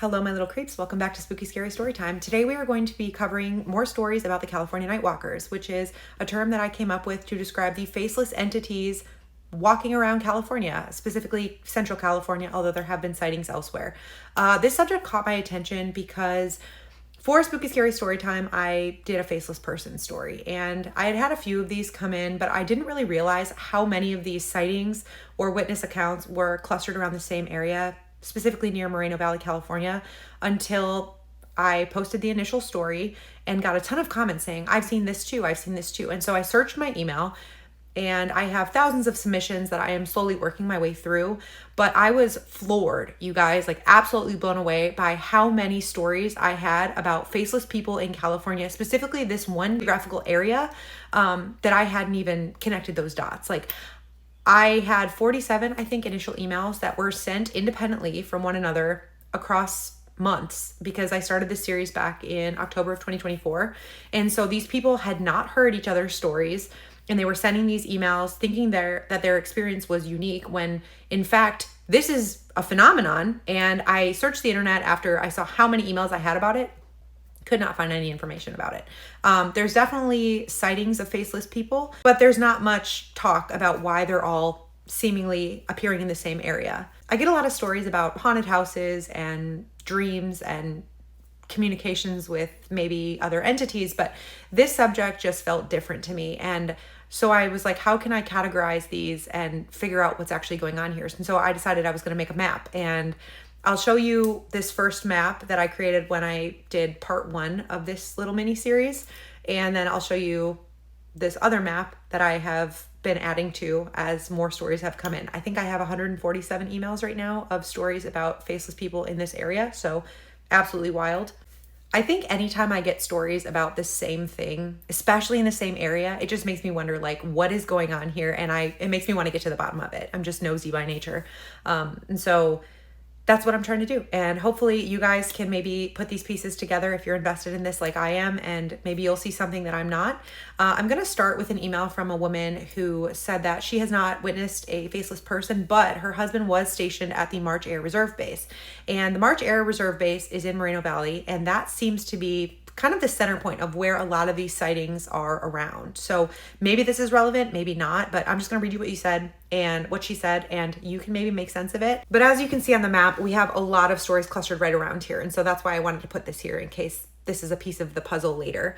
Hello, my little creeps. Welcome back to Spooky Scary Storytime. Today we are going to be covering more stories about the California Nightwalkers, which is a term that I came up with to describe the faceless entities walking around California, specifically Central California, although there have been sightings elsewhere. This subject caught my attention because for Spooky Scary Storytime, I did a faceless person story, and I had had a few of these come in, but I didn't really realize how many of these sightings or witness accounts were clustered around the same area, specifically near Moreno Valley, California, until I posted the initial story and got a ton of comments saying, I've seen this too, I've seen this too. And so I searched my email, and I have thousands of submissions that I am slowly working my way through, but I was floored, you guys, like absolutely blown away by how many stories I had about faceless people in California, specifically this one geographical area, that I hadn't even connected those dots. Like, I had 47, I think, initial emails that were sent independently from one another across months, because I started this series back in October of 2024. And so these people had not heard each other's stories, and they were sending these emails thinking that their experience was unique, when in fact, this is a phenomenon. And I searched the internet after I saw how many emails I had about it. Could not find any information about it. There's definitely sightings of faceless people, but there's not much talk about why they're all seemingly appearing in the same area. I get a lot of stories about haunted houses and dreams and communications with maybe other entities, but this subject just felt different to me. And so I was like, how can I categorize these and figure out what's actually going on here? And so I decided I was going to make a map, and I'll show you this first map that I created when I did part 1 of this little mini series. And then I'll show you this other map that I have been adding to as more stories have come in. I think I have 147 emails right now of stories about faceless people in this area. So absolutely wild. I think anytime I get stories about the same thing, especially in the same area, it just makes me wonder, like, what is going on here? And it makes me want to get to the bottom of it. I'm just nosy by nature. And so that's what I'm trying to do. And hopefully you guys can maybe put these pieces together if you're invested in this like I am, and maybe you'll see something that I'm not. I'm going to start with an email from a woman who said that she has not witnessed a faceless person, but her husband was stationed at the March Air Reserve Base. And the March Air Reserve Base is in Moreno Valley, and that seems to be kind of the center point of where a lot of these sightings are around. So maybe this is relevant, maybe not, but I'm just gonna read you what you said and what she said, and you can maybe make sense of it. But as you can see on the map, we have a lot of stories clustered right around here. And so that's why I wanted to put this here in case this is a piece of the puzzle later.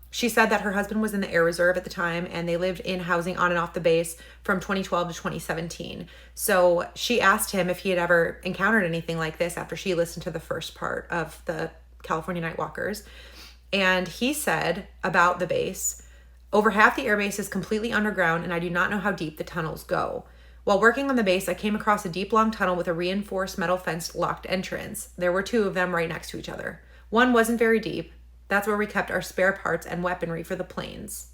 She said that her husband was in the Air Reserve at the time, and they lived in housing on and off the base from 2012 to 2017. So she asked him if he had ever encountered anything like this after she listened to the first part of the California Nightwalkers. And he said about the base, over half the airbase is completely underground, and I do not know how deep the tunnels go. While working on the base, I came across a deep, long tunnel with a reinforced metal fenced locked entrance. There were 2 of them right next to each other. One wasn't very deep. That's where we kept our spare parts and weaponry for the planes.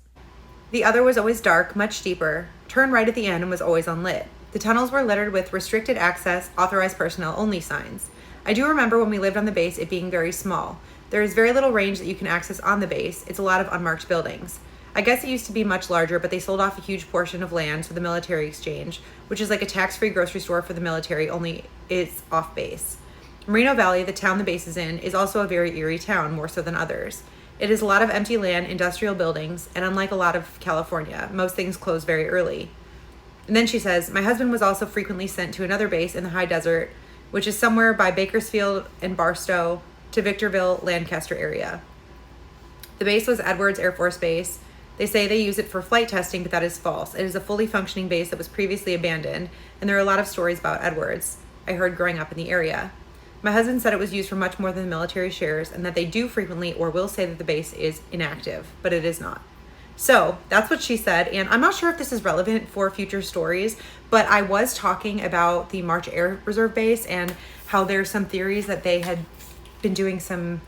The other was always dark, much deeper, turned right at the end, and was always unlit. The tunnels were littered with restricted access, authorized personnel only signs. I do remember when we lived on the base it being very small. There is very little range that you can access on the base. It's a lot of unmarked buildings. I guess it used to be much larger, but they sold off a huge portion of land for the military exchange, which is like a tax-free grocery store for the military, only it's off base. Moreno Valley, the town the base is in, is also a very eerie town, more so than others. It is a lot of empty land, industrial buildings, and unlike a lot of California, most things close very early. And then she says, my husband was also frequently sent to another base in the high desert, which is somewhere by Bakersfield and Barstow to Victorville, Lancaster area. The base was Edwards Air Force Base. They say they use it for flight testing, but that is false. It is a fully functioning base that was previously abandoned, and there are a lot of stories about Edwards I heard growing up in the area. My husband said it was used for much more than the military shares, and that they do frequently or will say that the base is inactive, but it is not. So that's what she said, and I'm not sure if this is relevant for future stories, but I was talking about the March Air Reserve Base and how there's some theories that they had been doing some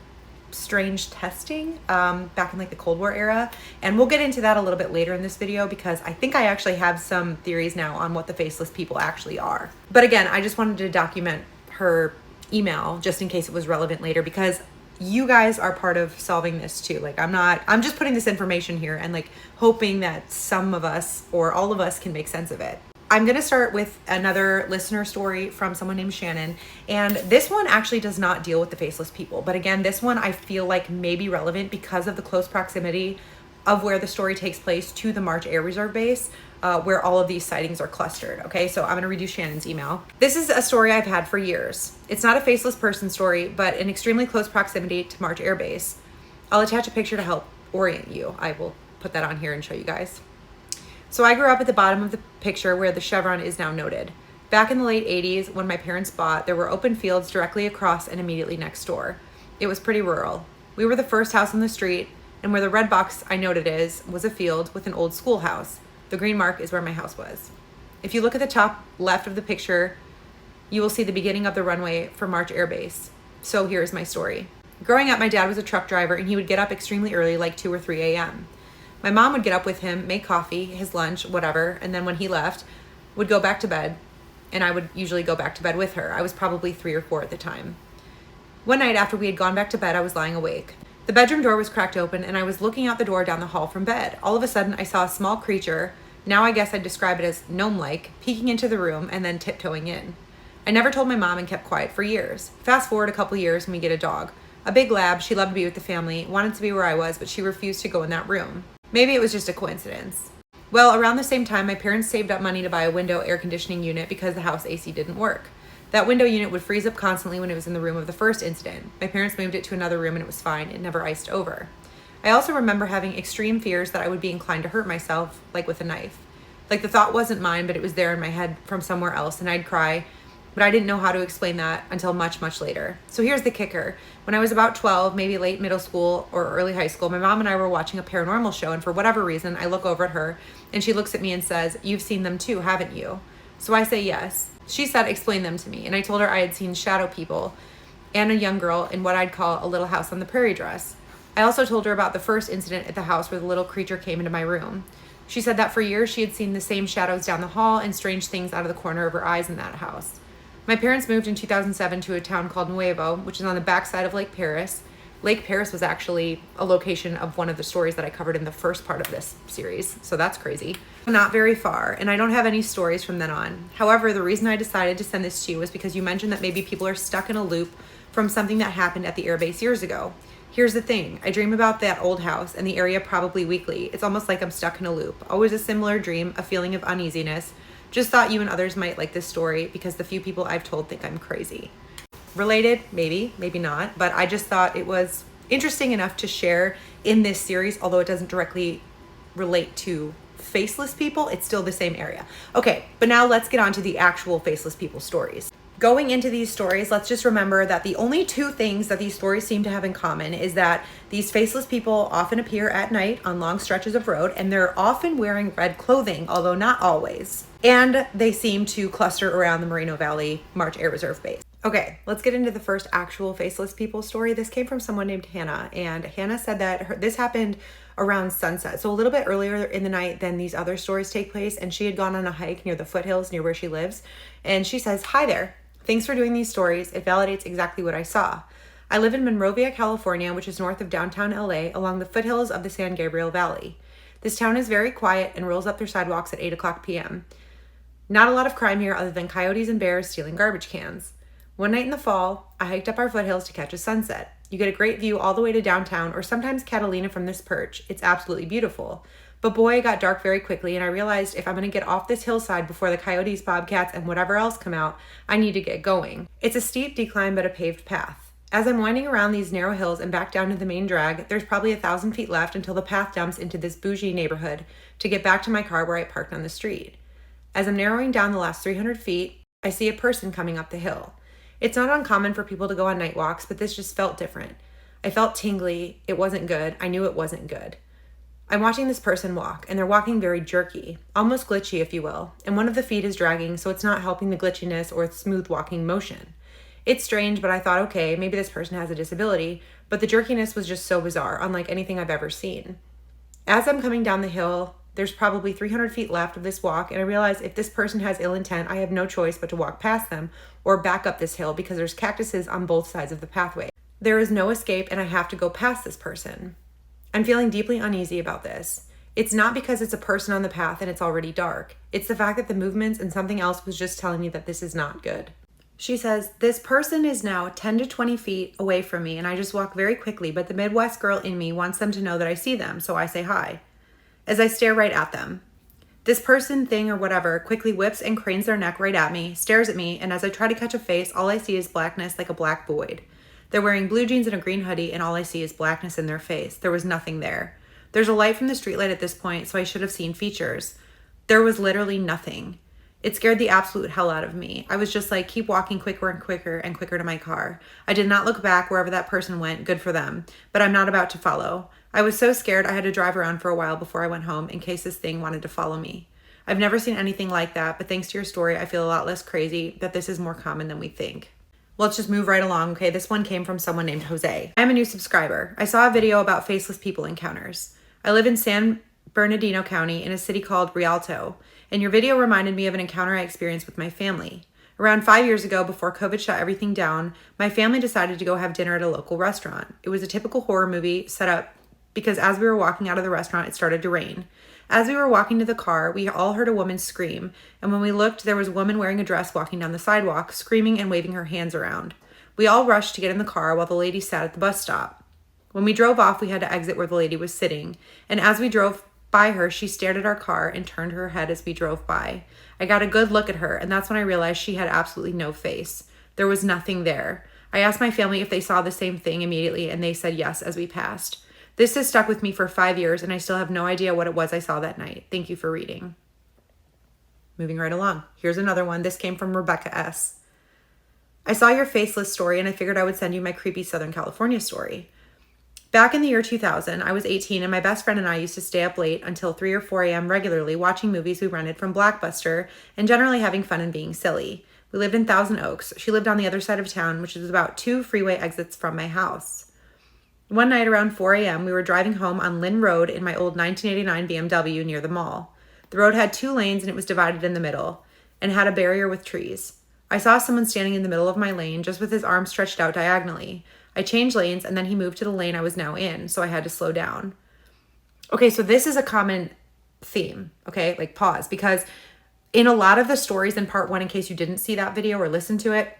strange testing back in like the Cold War era, and we'll get into that a little bit later in this video, because I think I actually have some theories now on what the faceless people actually are. But again, I just wanted to document her email just in case it was relevant later, because you guys are part of solving this too. Like, I'm just putting this information here and like hoping that some of us or all of us can make sense of it. I'm going to start with another listener story from someone named Shannon. And this one actually does not deal with the faceless people. But again, this one I feel like may be relevant because of the close proximity of where the story takes place to the March Air Reserve Base, where all of these sightings are clustered. Okay, so I'm going to read you Shannon's email. This is a story I've had for years. It's not a faceless person story, but in extremely close proximity to March Air Base. I'll attach a picture to help orient you. I will put that on here and show you guys. So I grew up at the bottom of the picture where the chevron is now noted. Back in the late 80s, when my parents bought, there were open fields directly across and immediately next door. It was pretty rural. We were the first house on the street, and where the red box I noted is was a field with an old schoolhouse. The green mark is where my house was. If you look at the top left of the picture, you will see the beginning of the runway for March Air Base. So here's my story. Growing up, my dad was a truck driver, and he would get up extremely early, like 2 or 3 a.m. My mom would get up with him, make coffee, his lunch, whatever, and then when he left, would go back to bed, and I would usually go back to bed with her. I was probably 3 or 4 at the time. One night after we had gone back to bed, I was lying awake. The bedroom door was cracked open, and I was looking out the door down the hall from bed. All of a sudden, I saw a small creature, now I guess I'd describe it as gnome-like, peeking into the room and then tiptoeing in. I never told my mom and kept quiet for years. Fast forward a couple years and we get a dog. A big lab, she loved to be with the family, wanted to be where I was, but she refused to go in that room. Maybe it was just a coincidence. Well, around the same time, my parents saved up money to buy a window air conditioning unit because the house AC didn't work. That window unit would freeze up constantly when it was in the room of the first incident. My parents moved it to another room and it was fine. It never iced over. I also remember having extreme fears that I would be inclined to hurt myself, like with a knife. Like the thought wasn't mine, but it was there in my head from somewhere else, and I'd cry. But I didn't know how to explain that until much, much later. So here's the kicker. When I was about 12, maybe late middle school or early high school, my mom and I were watching a paranormal show, and for whatever reason, I look over at her, and she looks at me and says, "You've seen them too, haven't you?" So I say yes. She said, "Explain them to me." And I told her I had seen shadow people and a young girl in what I'd call a little house on the prairie dress. I also told her about the first incident at the house where the little creature came into my room. She said that for years she had seen the same shadows down the hall and strange things out of the corner of her eyes in that house. My parents moved in 2007 to a town called Nuevo, which is on the backside of Lake Paris. Lake Paris was actually a location of one of the stories that I covered in the first part of this series, so that's crazy. Not very far, and I don't have any stories from then on. However, the reason I decided to send this to you was because you mentioned that maybe people are stuck in a loop from something that happened at the airbase years ago. Here's the thing, I dream about that old house and the area probably weekly. It's almost like I'm stuck in a loop. Always a similar dream, a feeling of uneasiness. Just thought you and others might like this story because the few people I've told think I'm crazy. Related? Maybe, maybe not, but I just thought it was interesting enough to share in this series, although it doesn't directly relate to faceless people, it's still the same area. Okay, but now let's get on to the actual faceless people stories. Going into these stories, let's just remember that the only 2 things that these stories seem to have in common is that these faceless people often appear at night on long stretches of road, and they're often wearing red clothing, although not always. And they seem to cluster around the Moreno Valley March Air Reserve Base. Okay, let's get into the first actual faceless people story. This came from someone named Hannah, and Hannah said that this happened around sunset, so a little bit earlier in the night than these other stories take place, and she had gone on a hike near the foothills near where she lives, and she says, "Hi there. Thanks for doing these stories. It validates exactly what I saw. I live in Monrovia, California, which is north of downtown LA, along the foothills of the San Gabriel Valley. This town is very quiet and rolls up their sidewalks at 8 o'clock p.m. Not a lot of crime here other than coyotes and bears stealing garbage cans. One night in the fall, I hiked up our foothills to catch a sunset. You get a great view all the way to downtown or sometimes Catalina from this perch. It's absolutely beautiful. But boy, it got dark very quickly, and I realized if I'm going to get off this hillside before the coyotes, bobcats, and whatever else come out, I need to get going. It's a steep decline but a paved path. As I'm winding around these narrow hills and back down to the main drag, there's probably 1,000 feet left until the path dumps into this bougie neighborhood to get back to my car where I parked on the street. As I'm narrowing down the last 300 feet, I see a person coming up the hill. It's not uncommon for people to go on night walks, but this just felt different. I felt tingly. It wasn't good. I knew it wasn't good. I'm watching this person walk, and they're walking very jerky, almost glitchy, if you will, and one of the feet is dragging, so it's not helping the glitchiness or smooth walking motion. It's strange, but I thought, okay, maybe this person has a disability, but the jerkiness was just so bizarre, unlike anything I've ever seen. As I'm coming down the hill, there's probably 300 feet left of this walk, and I realize if this person has ill intent, I have no choice but to walk past them or back up this hill because there's cactuses on both sides of the pathway. There is no escape, and I have to go past this person. I'm feeling deeply uneasy about this. It's not because it's a person on the path and it's already dark. It's the fact that the movements and something else was just telling me that this is not good. She says, this person is now 10 to 20 feet away from me and I just walk very quickly, but the Midwest girl in me wants them to know that I see them, so I say hi. As I stare right at them. This person, thing, or whatever quickly whips and cranes their neck right at me, stares at me, and as I try to catch a face, all I see is blackness like a black void. They're wearing blue jeans and a green hoodie, and all I see is blackness in their face. There was nothing there. There's a light from the streetlight at this point, so I should have seen features. There was literally nothing. It scared the absolute hell out of me. I was just like, keep walking quicker and quicker and quicker to my car. I did not look back wherever that person went, good for them, but I'm not about to follow. I was so scared I had to drive around for a while before I went home in case this thing wanted to follow me. I've never seen anything like that, but thanks to your story, I feel a lot less crazy that this is more common than we think. Let's just move right along, okay? This one came from someone named Jose. I'm a new subscriber. I saw a video about faceless people encounters. I live in San Bernardino County in a city called Rialto, and your video reminded me of an encounter I experienced with my family. Around 5 years ago, before COVID shut everything down, my family decided to go have dinner at a local restaurant. It was a typical horror movie set up because as we were walking out of the restaurant, it started to rain. As we were walking to the car, we all heard a woman scream, and when we looked, there was a woman wearing a dress walking down the sidewalk, screaming and waving her hands around. We all rushed to get in the car while the lady sat at the bus stop. When we drove off, we had to exit where the lady was sitting, and as we drove by her, she stared at our car and turned her head as we drove by. I got a good look at her, and that's when I realized she had absolutely no face. There was nothing there. I asked my family if they saw the same thing immediately, and they said yes as we passed. This has stuck with me for 5 years, and I still have no idea what it was I saw that night. Thank you for reading. Moving right along. Here's another one. This came from Rebecca S. I saw your faceless story, and I figured I would send you my creepy Southern California story. Back in the year 2000, I was 18 and my best friend and I used to stay up late until 3 or 4 a.m. regularly watching movies we rented from Blockbuster and generally having fun and being silly. We lived in Thousand Oaks. She lived on the other side of town, which is about 2 freeway exits from my house. One night around 4 a.m., we were driving home on Lynn Road in my old 1989 BMW near the mall. The road had 2 lanes and it was divided in the middle and had a barrier with trees. I saw someone standing in the middle of my lane just with his arms stretched out diagonally. I changed lanes and then he moved to the lane I was now in, so I had to slow down. Okay, so this is a common theme, okay? Like pause, because in a lot of the stories in part 1, in case you didn't see that video or listen to it,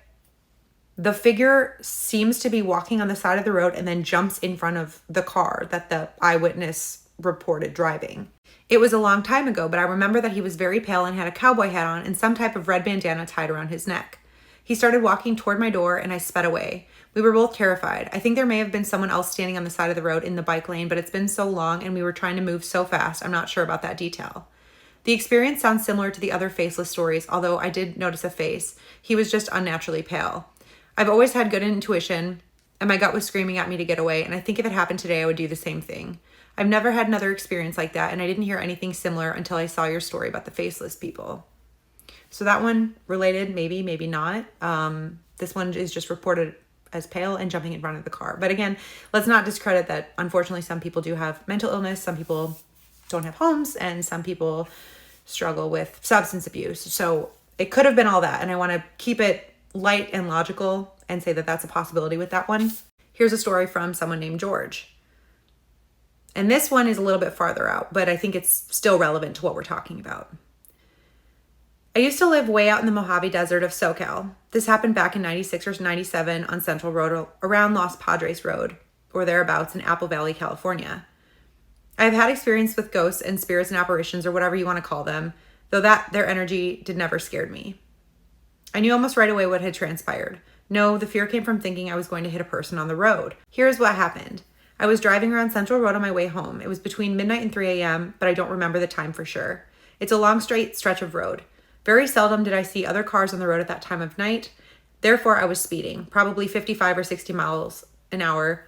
the figure seems to be walking on the side of the road and then jumps in front of the car that the eyewitness reported driving. It was a long time ago, but I remember that he was very pale and had a cowboy hat on and some type of red bandana tied around his neck. He started walking toward my door and I sped away. We were both terrified. I think there may have been someone else standing on the side of the road in the bike lane, but it's been so long and we were trying to move so fast, I'm not sure about that detail. The experience sounds similar to the other faceless stories, although I did notice a face. He was just unnaturally pale. I've always had good intuition, and my gut was screaming at me to get away, and I think if it happened today, I would do the same thing. I've never had another experience like that, and I didn't hear anything similar until I saw your story about the faceless people. So that one related, maybe, maybe not. This one is just reported as pale and jumping in front of the car. But again, let's not discredit that unfortunately some people do have mental illness, some people don't have homes, and some people struggle with substance abuse. So it could have been all that, and I want to keep it light and logical and say that that's a possibility with that one. Here's a story from someone named George. And this one is a little bit farther out, but I think it's still relevant to what we're talking about. I used to live way out in the Mojave Desert of SoCal. This happened back in 96 or 97 on Central Road around Los Padres Road or thereabouts in Apple Valley, California. I have had experience with ghosts and spirits and apparitions or whatever you want to call them, though their energy did never scared me. I knew almost right away what had transpired. No, the fear came from thinking I was going to hit a person on the road. Here's what happened. I was driving around Central Road on my way home. It was between midnight and 3 a.m., but I don't remember the time for sure. It's a long straight stretch of road. Very seldom did I see other cars on the road at that time of night. Therefore, I was speeding, probably 55 or 60 miles an hour,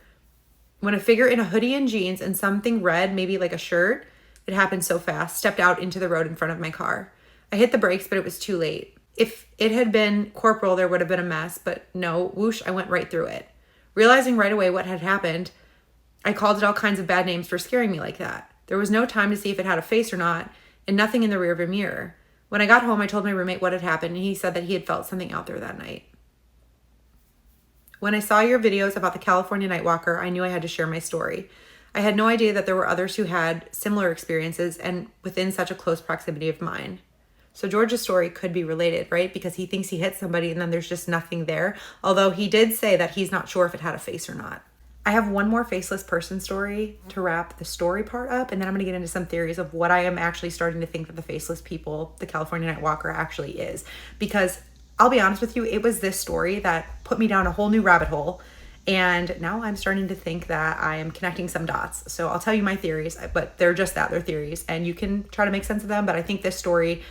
when a figure in a hoodie and jeans and something red, maybe like a shirt, it happened so fast, stepped out into the road in front of my car. I hit the brakes, but it was too late. If it had been Corporal, there would have been a mess, but no, whoosh, I went right through it. Realizing right away what had happened, I called it all kinds of bad names for scaring me like that. There was no time to see if it had a face or not, and nothing in the rearview mirror. When I got home, I told my roommate what had happened, and he said that he had felt something out there that night. When I saw your videos about the California Nightwalker, I knew I had to share my story. I had no idea that there were others who had similar experiences and within such a close proximity of mine. So George's story could be related, right? Because he thinks he hit somebody and then there's just nothing there. Although he did say that he's not sure if it had a face or not. I have one more faceless person story to wrap the story part up, and then I'm going to get into some theories of what I am actually starting to think that the faceless people, the California Night Walker, actually is. Because I'll be honest with you, it was this story that put me down a whole new rabbit hole, and now I'm starting to think that I am connecting some dots. So I'll tell you my theories, but they're just that, they're theories, and you can try to make sense of them, but I think this story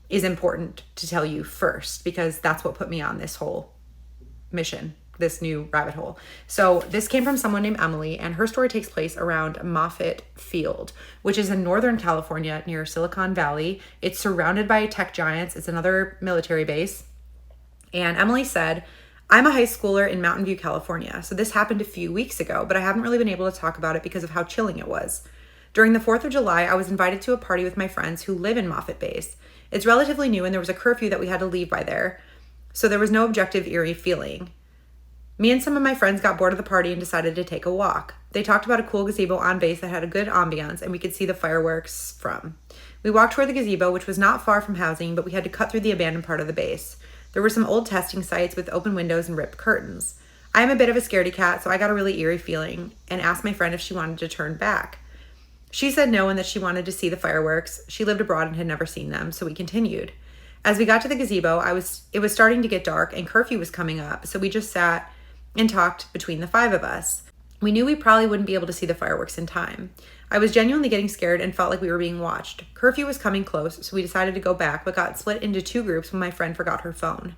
is important to tell you first, because that's what put me on this whole mission, this new rabbit hole. So this came from someone named Emily, and her story takes place around Moffett Field, which is in Northern California near Silicon Valley. It's surrounded by tech giants. It's another military base. And Emily said, I'm a high schooler in Mountain View, California. So this happened a few weeks ago, but I haven't really been able to talk about it because of how chilling it was. During the 4th of July, I was invited to a party with my friends who live in Moffett Base. It's relatively new and there was a curfew that we had to leave by there. So there was no objective eerie feeling. Me and some of my friends got bored of the party and decided to take a walk. They talked about a cool gazebo on base that had a good ambiance and we could see the fireworks from. We walked toward the gazebo, which was not far from housing, but we had to cut through the abandoned part of the base. There were some old testing sites with open windows and ripped curtains. I am a bit of a scaredy cat, so I got a really eerie feeling and asked my friend if she wanted to turn back. She said no and that she wanted to see the fireworks. She lived abroad and had never seen them, so we continued. As we got to the gazebo, it was starting to get dark and curfew was coming up, so we just sat and talked between the 5 of us. We knew we probably wouldn't be able to see the fireworks in time. I was genuinely getting scared and felt like we were being watched. Curfew was coming close, so we decided to go back, but got split into 2 groups when my friend forgot her phone.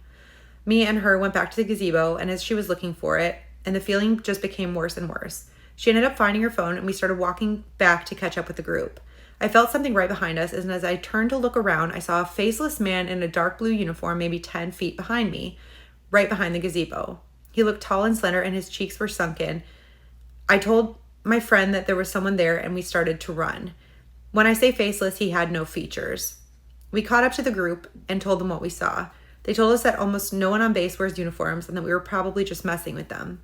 Me and her went back to the gazebo, and as she was looking for it, and the feeling just became worse and worse. She ended up finding her phone, and we started walking back to catch up with the group. I felt something right behind us, and as I turned to look around, I saw a faceless man in a dark blue uniform maybe 10 feet behind me, right behind the gazebo. He looked tall and slender, and his cheeks were sunken. I told my friend that there was someone there, and we started to run. When I say faceless, he had no features. We caught up to the group and told them what we saw. They told us that almost no one on base wears uniforms and that we were probably just messing with them.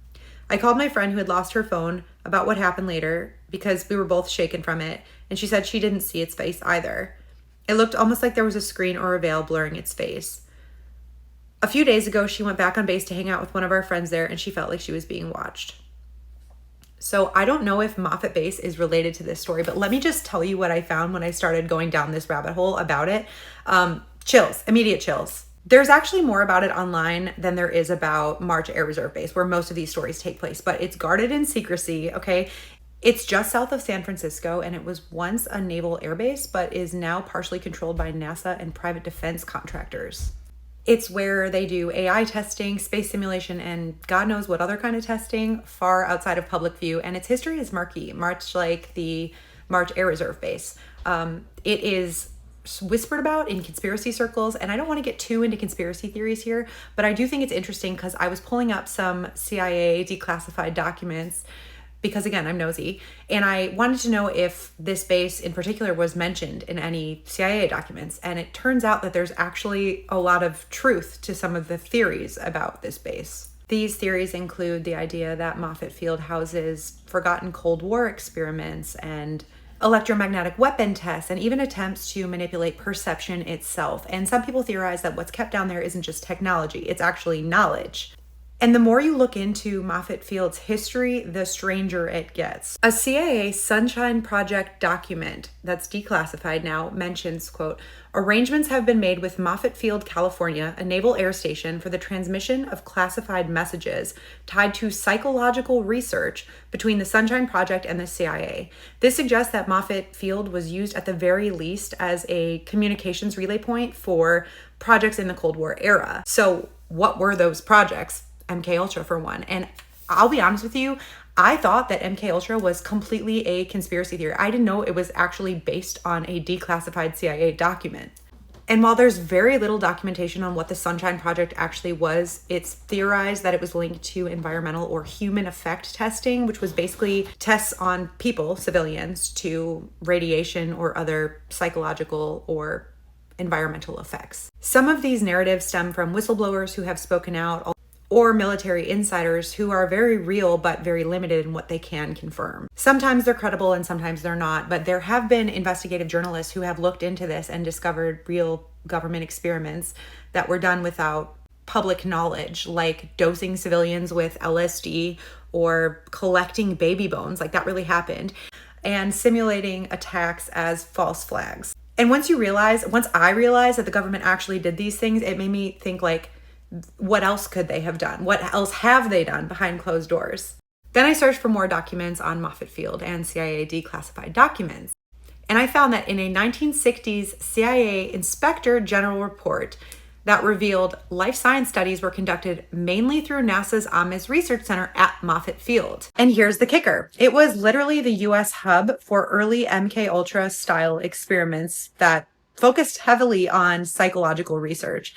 I called my friend who had lost her phone about what happened later because we were both shaken from it, and she said she didn't see its face either. It looked almost like there was a screen or a veil blurring its face. A few days ago, she went back on base to hang out with one of our friends there, and she felt like she was being watched. So I don't know if Moffett Base is related to this story, but let me just tell you what I found when I started going down this rabbit hole about it. Chills, immediate chills. There's actually more about it online than there is about March Air Reserve Base, where most of these stories take place, but it's guarded in secrecy, okay? It's just south of San Francisco, and it was once a naval air base, but is now partially controlled by NASA and private defense contractors. It's where they do AI testing, space simulation, and God knows what other kind of testing far outside of public view, and its history is murky, much like the March Air Reserve Base. It is whispered about in conspiracy circles, and I don't want to get too into conspiracy theories here, but I do think it's interesting because I was pulling up some CIA declassified documents because, again, I'm nosy, and I wanted to know if this base in particular was mentioned in any CIA documents, and it turns out that there's actually a lot of truth to some of the theories about this base. These theories include the idea that Moffett Field houses forgotten Cold War experiments and electromagnetic weapon tests, and even attempts to manipulate perception itself. And some people theorize that what's kept down there isn't just technology, it's actually knowledge. And the more you look into Moffett Field's history, the stranger it gets. A CIA Sunshine Project document that's declassified now mentions, quote, arrangements have been made with Moffett Field, California, a naval air station, for the transmission of classified messages tied to psychological research between the Sunshine Project and the CIA. This suggests that Moffett Field was used at the very least as a communications relay point for projects in the Cold War era. So what were those projects? MK-Ultra for one. And I'll be honest with you, I thought that MK-Ultra was completely a conspiracy theory. I didn't know it was actually based on a declassified CIA document. And while there's very little documentation on what the Sunshine Project actually was, it's theorized that it was linked to environmental or human effect testing, which was basically tests on people, civilians, to radiation or other psychological or environmental effects. Some of these narratives stem from whistleblowers who have spoken out, or military insiders who are very real but very limited in what they can confirm. Sometimes they're credible and sometimes they're not, but there have been investigative journalists who have looked into this and discovered real government experiments that were done without public knowledge, like dosing civilians with LSD or collecting baby bones, like that really happened, and simulating attacks as false flags. And once I realized that the government actually did these things, it made me think, like, what else could they have done? What else have they done behind closed doors? Then I searched for more documents on Moffett Field and CIA declassified documents. And I found that in a 1960s CIA Inspector General report that revealed life science studies were conducted mainly through NASA's Ames Research Center at Moffett Field. And here's the kicker. It was literally the US hub for early MK-Ultra style experiments that focused heavily on psychological research.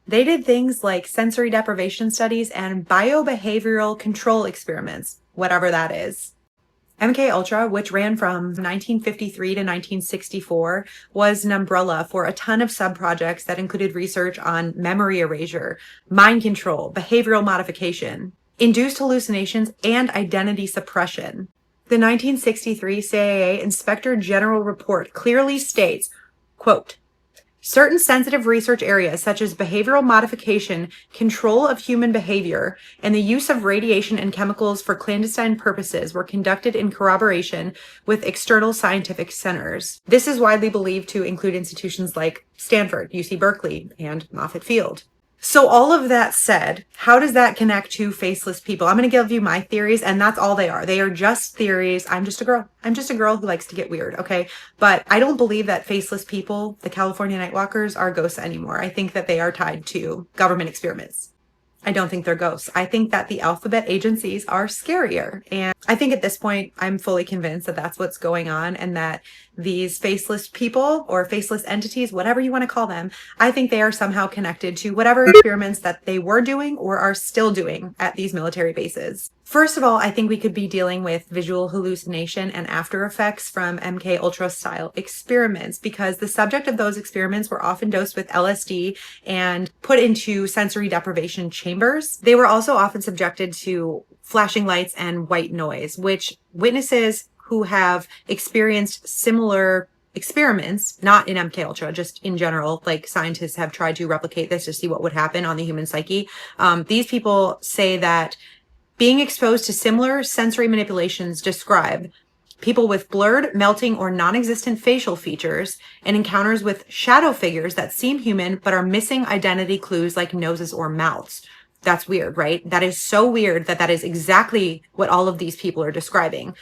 They did things like sensory deprivation studies and biobehavioral control experiments, whatever that is. MK-Ultra, which ran from 1953 to 1964, was an umbrella for a ton of sub-projects that included research on memory erasure, mind control, behavioral modification, induced hallucinations, and identity suppression. The 1963 CIA Inspector General report clearly states, quote, certain sensitive research areas such as behavioral modification, control of human behavior, and the use of radiation and chemicals for clandestine purposes were conducted in corroboration with external scientific centers. This is widely believed to include institutions like Stanford, UC Berkeley, and Moffett Field. So all of that said, how does that connect to faceless people? I'm going to give you my theories, and that's all they are. They are just theories. I'm just a girl. I'm just a girl who likes to get weird, okay? But I don't believe that faceless people, the California Nightwalkers, are ghosts anymore. I think that they are tied to government experiments. I don't think they're ghosts. I think that the alphabet agencies are scarier. And I think at this point, I'm fully convinced that that's what's going on, and that these faceless people or faceless entities, whatever you want to call them, I think they are somehow connected to whatever experiments that they were doing or are still doing at these military bases. First of all, I think we could be dealing with visual hallucination and after effects from MK-Ultra style experiments, because the subject of those experiments were often dosed with LSD and put into sensory deprivation chambers. They were also often subjected to flashing lights and white noise, which witnesses who have experienced similar experiments, not in MK-Ultra, just in general, like scientists have tried to replicate this to see what would happen on the human psyche. These people say that being exposed to similar sensory manipulations describe people with blurred, melting, or non-existent facial features, and encounters with shadow figures that seem human but are missing identity clues like noses or mouths. That's weird, right? That is so weird that that is exactly what all of these people are describing.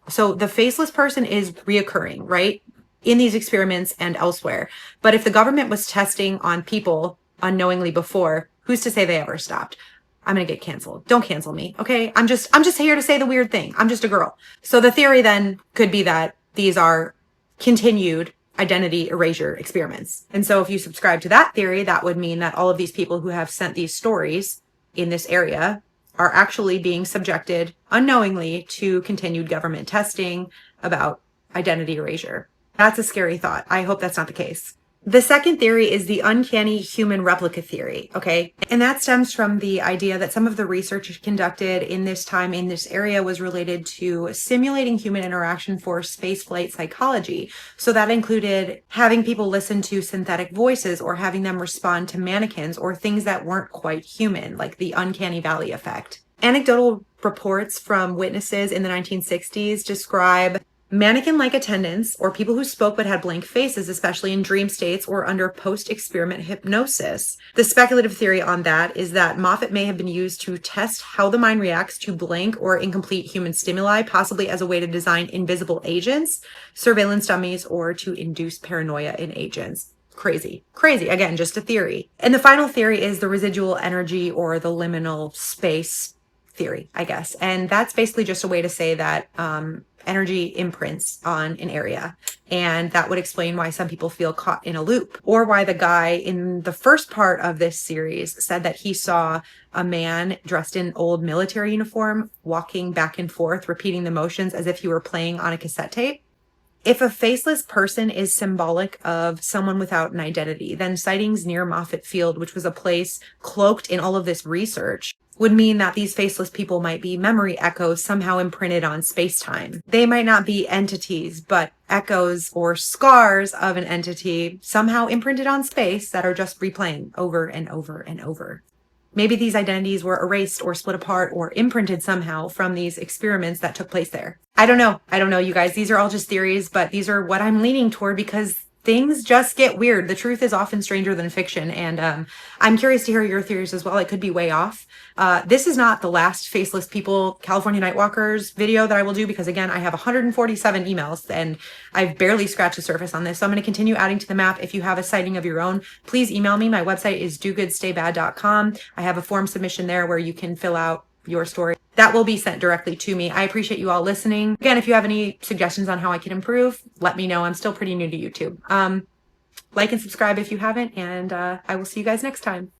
So the faceless person is reoccurring, right? In these experiments and elsewhere. But if the government was testing on people unknowingly before, who's to say they ever stopped? I'm going to get canceled. Don't cancel me. Okay. I'm just here to say the weird thing. I'm just a girl. So the theory then could be that these are continued identity erasure experiments. And so if you subscribe to that theory, that would mean that all of these people who have sent these stories in this area are actually being subjected unknowingly to continued government testing about identity erasure. That's a scary thought. I hope that's not the case. The second theory is the uncanny human replica theory, okay? And that stems from the idea that some of the research conducted in this time in this area was related to simulating human interaction for spaceflight psychology. So that included having people listen to synthetic voices or having them respond to mannequins or things that weren't quite human, like the uncanny valley effect. Anecdotal reports from witnesses in the 1960s describe mannequin-like attendants, or people who spoke but had blank faces, especially in dream states or under post-experiment hypnosis. The speculative theory on that is that Moffett may have been used to test how the mind reacts to blank or incomplete human stimuli, possibly as a way to design invisible agents, surveillance dummies, or to induce paranoia in agents. Crazy. Again, just a theory. And the final theory is the residual energy or the liminal space theory, I guess. And that's basically just a way to say that energy imprints on an area. And that would explain why some people feel caught in a loop, or why the guy in the first part of this series said that he saw a man dressed in old military uniform walking back and forth, repeating the motions as if he were playing on a cassette tape. If a faceless person is symbolic of someone without an identity, then sightings near Moffett Field, which was a place cloaked in all of this research, would mean that these faceless people might be memory echoes somehow imprinted on space-time. They might not be entities, but echoes or scars of an entity somehow imprinted on space that are just replaying over and over and over. Maybe these identities were erased or split apart or imprinted somehow from these experiments that took place there. I don't know, you guys. These are all just theories, but these are what I'm leaning toward because things just get weird. The truth is often stranger than fiction, and I'm curious to hear your theories as well. It could be way off. This is not the last Faceless People California Nightwalkers video that I will do because, again, I have 147 emails and I've barely scratched the surface on this. So I'm going to continue adding to the map. If you have a sighting of your own, please email me. My website is dogoodstaybad.com. I have a form submission there where you can fill out your story. That will be sent directly to me. I appreciate you all listening. Again, if you have any suggestions on how I can improve, let me know. I'm still pretty new to YouTube. Like and subscribe if you haven't, and I will see you guys next time.